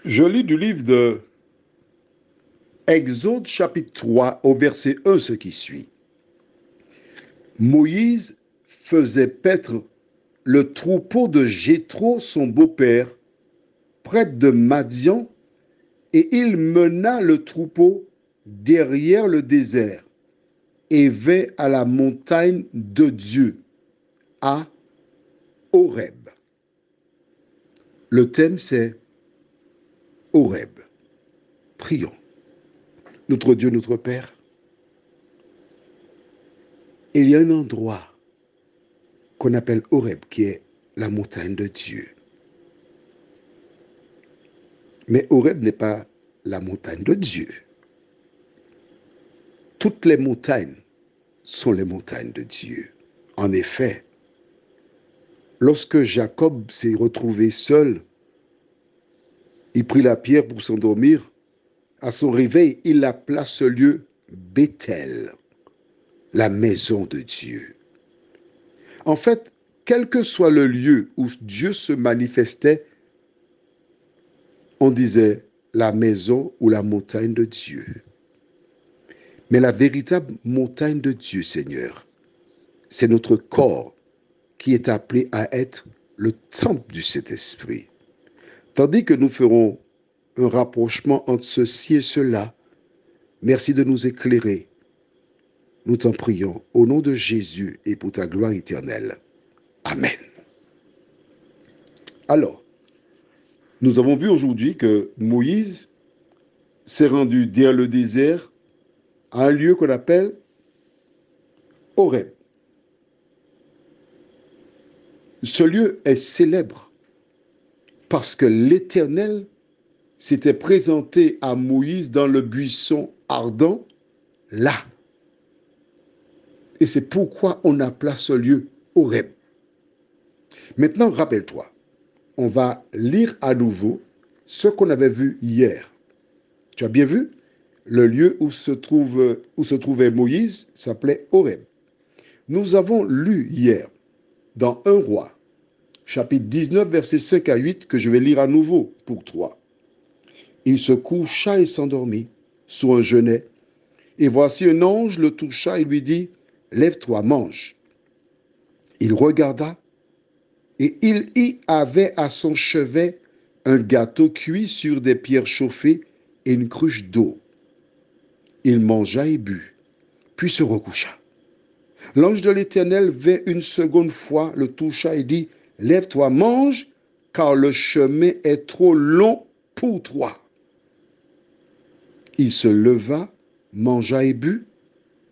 Je lis du livre de Exode chapitre 3 au verset 1 ce qui suit. Moïse faisait paître le troupeau de Jéthro, son beau-père, près de Madian, et il mena le troupeau derrière le désert et vint à la montagne de Dieu, à Horeb. Le thème c'est Horeb. Prions. Notre Dieu, notre Père, il y a un endroit qu'on appelle Horeb, qui est la montagne de Dieu. Mais Horeb n'est pas la montagne de Dieu. Toutes les montagnes sont les montagnes de Dieu. En effet, lorsque Jacob s'est retrouvé seul, il prit la pierre pour s'endormir. À son réveil, il appela ce lieu Bethel, la maison de Dieu. En fait, quel que soit le lieu où Dieu se manifestait, on disait la maison ou la montagne de Dieu. Mais la véritable montagne de Dieu, Seigneur, c'est notre corps qui est appelé à être le temple du Saint-Esprit. Tandis que nous ferons un rapprochement entre ceci et cela, merci de nous éclairer. Nous t'en prions au nom de Jésus et pour ta gloire éternelle. Amen. Alors, nous avons vu aujourd'hui que Moïse s'est rendu dans le désert à un lieu qu'on appelle Horeb. Ce lieu est célèbre parce que l'Éternel s'était présenté à Moïse dans le buisson ardent, là. Et c'est pourquoi on appela ce lieu Horeb. Maintenant, rappelle-toi, on va lire à nouveau ce qu'on avait vu hier. Tu as bien vu? Le lieu où se trouvait Moïse s'appelait Horeb. Nous avons lu hier dans 1 Roi, chapitre 19, versets 5 à 8, que je vais lire à nouveau pour toi. Il se coucha et s'endormit sous un genêt. Et voici un ange le toucha et lui dit, lève-toi, mange. Il regarda, et il y avait à son chevet un gâteau cuit sur des pierres chauffées et une cruche d'eau. Il mangea et but, puis se recoucha. L'ange de l'Éternel vint une seconde fois, le toucha et dit, lève-toi, mange, car le chemin est trop long pour toi. Il se leva, mangea et but,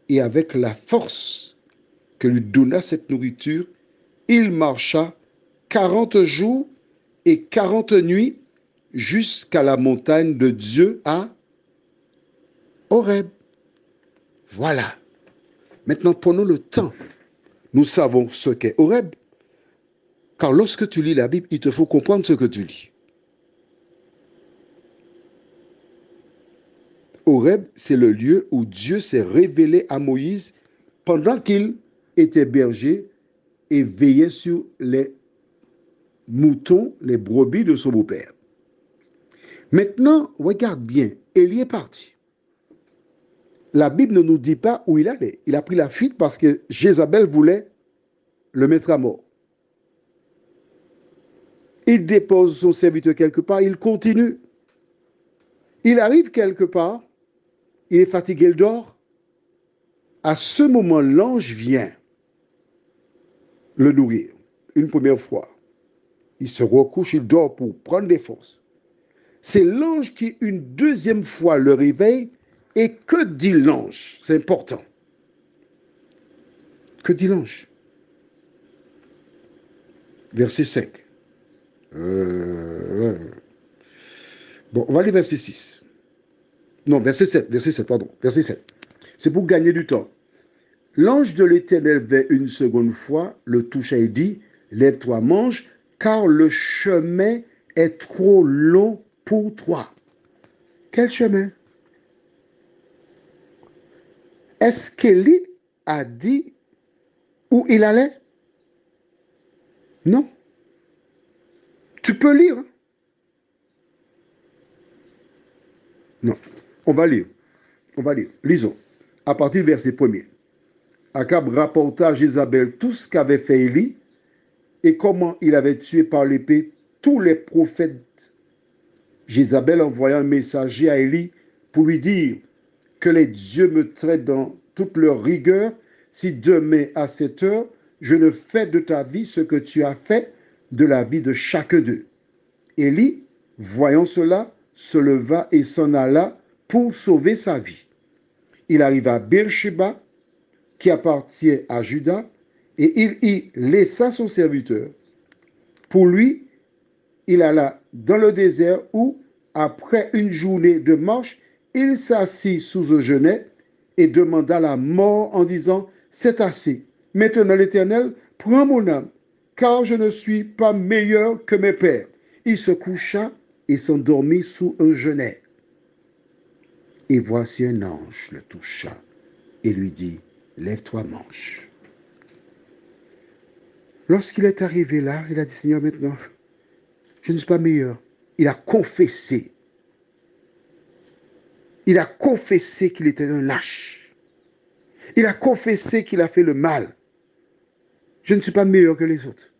et avec la force que lui donna cette nourriture, il marcha 40 jours et 40 nuits jusqu'à la montagne de Dieu à Horeb. Voilà. Maintenant, prenons le temps. Nous savons ce qu'est Horeb, car lorsque tu lis la Bible, il te faut comprendre ce que tu lis. Horeb, c'est le lieu où Dieu s'est révélé à Moïse pendant qu'il était berger et veillait sur les moutons, les brebis de son beau-père. Maintenant, regarde bien, Élie est parti. La Bible ne nous dit pas où il allait. Il a pris la fuite parce que Jézabel voulait le mettre à mort. Il dépose son serviteur quelque part, il continue. Il arrive quelque part, il est fatigué, il dort. À ce moment, l'ange vient le nourrir une première fois. Il se recouche, il dort pour prendre des forces. C'est l'ange qui, une deuxième fois, le réveille. Et que dit l'ange? C'est important. Que dit l'ange? Verset 5. Bon, on va aller verset 6. Non, verset 7, pardon. Verset 7. C'est pour gagner du temps. L'ange de l'Éternel vint une seconde fois, le toucha et dit, lève-toi, mange, car le chemin est trop long pour toi. Quel chemin? Est-ce qu'Élie a dit où il allait? Non. Tu peux lire. Non. On va lire. On va lire. Lisons. À partir du verset 1er. Akab rapporta à Jézabel tout ce qu'avait fait Élie et comment il avait tué par l'épée tous les prophètes. Jézabel envoya un messager à Élie pour lui dire que les dieux me traitent dans toute leur rigueur si demain à cette heure je ne fais de ta vie ce que tu as fait de la vie de chaque d'eux. Élie, voyant cela, se leva et s'en alla pour sauver sa vie. Il arriva à Beersheba, qui appartient à Juda, et il y laissa son serviteur. Pour lui, il alla dans le désert où, après une journée de marche, il s'assit sous un genêt et demanda la mort en disant, c'est assez. Maintenant, l'Éternel, prends mon âme, car je ne suis pas meilleur que mes pères. Il se coucha et s'endormit sous un genêt. Et voici un ange le toucha et lui dit, lève-toi, mange. Lorsqu'il est arrivé là, il a dit, Seigneur, maintenant, je ne suis pas meilleur. Il a confessé. Il a confessé qu'il était un lâche. Il a confessé qu'il a fait le mal. Je ne suis pas meilleur que les autres.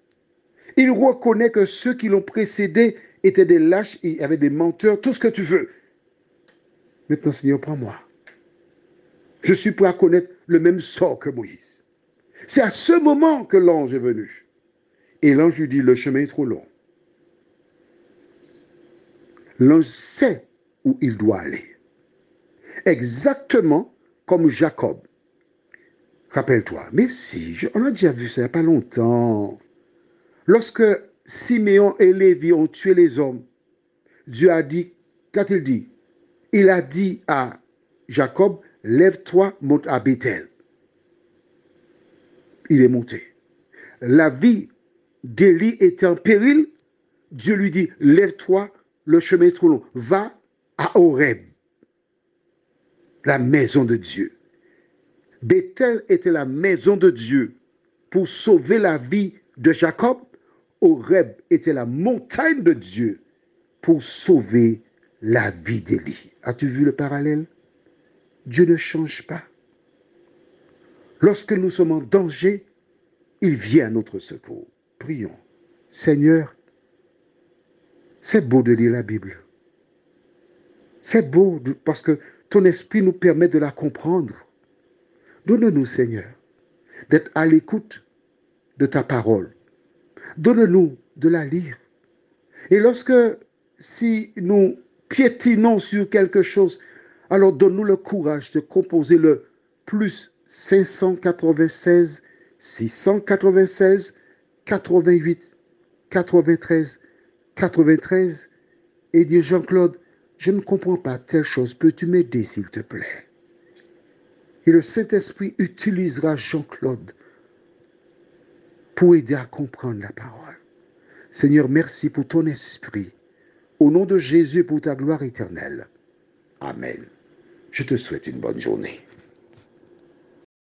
Il reconnaît que ceux qui l'ont précédé étaient des lâches, et avaient des menteurs, tout ce que tu veux. Maintenant, Seigneur, prends-moi. Je suis prêt à connaître le même sort que Moïse. C'est à ce moment que l'ange est venu. Et l'ange lui dit, le chemin est trop long. L'ange sait où il doit aller. Exactement comme Jacob. Rappelle-toi, mais si, on a déjà vu ça il n'y a pas longtemps. Lorsque Siméon et Lévi ont tué les hommes, Dieu a dit, qu'a-t-il dit? Il a dit à Jacob, lève-toi, monte à Bethel. Il est monté. La vie d'Élie était en péril. Dieu lui dit, lève-toi, le chemin est trop long. Va à Horeb, la maison de Dieu. Bethel était la maison de Dieu pour sauver la vie de Jacob. Horeb était la montagne de Dieu pour sauver la vie d'Élie. As-tu vu le parallèle? Dieu ne change pas. Lorsque nous sommes en danger, il vient à notre secours. Prions. Seigneur, c'est beau de lire la Bible. C'est beau parce que ton esprit nous permet de la comprendre. Donne-nous, Seigneur, d'être à l'écoute de ta parole. Donne-nous de la lire. Et lorsque, si nous piétinons sur quelque chose, alors donne-nous le courage de composer le plus 596, 696, 88, 93, 93 et dire Jean-Claude, je ne comprends pas telle chose, peux-tu m'aider s'il te plaît? Et le Saint-Esprit utilisera Jean-Claude pour aider à comprendre la parole. Seigneur, merci pour ton esprit. Au nom de Jésus et pour ta gloire éternelle. Amen. Je te souhaite une bonne journée.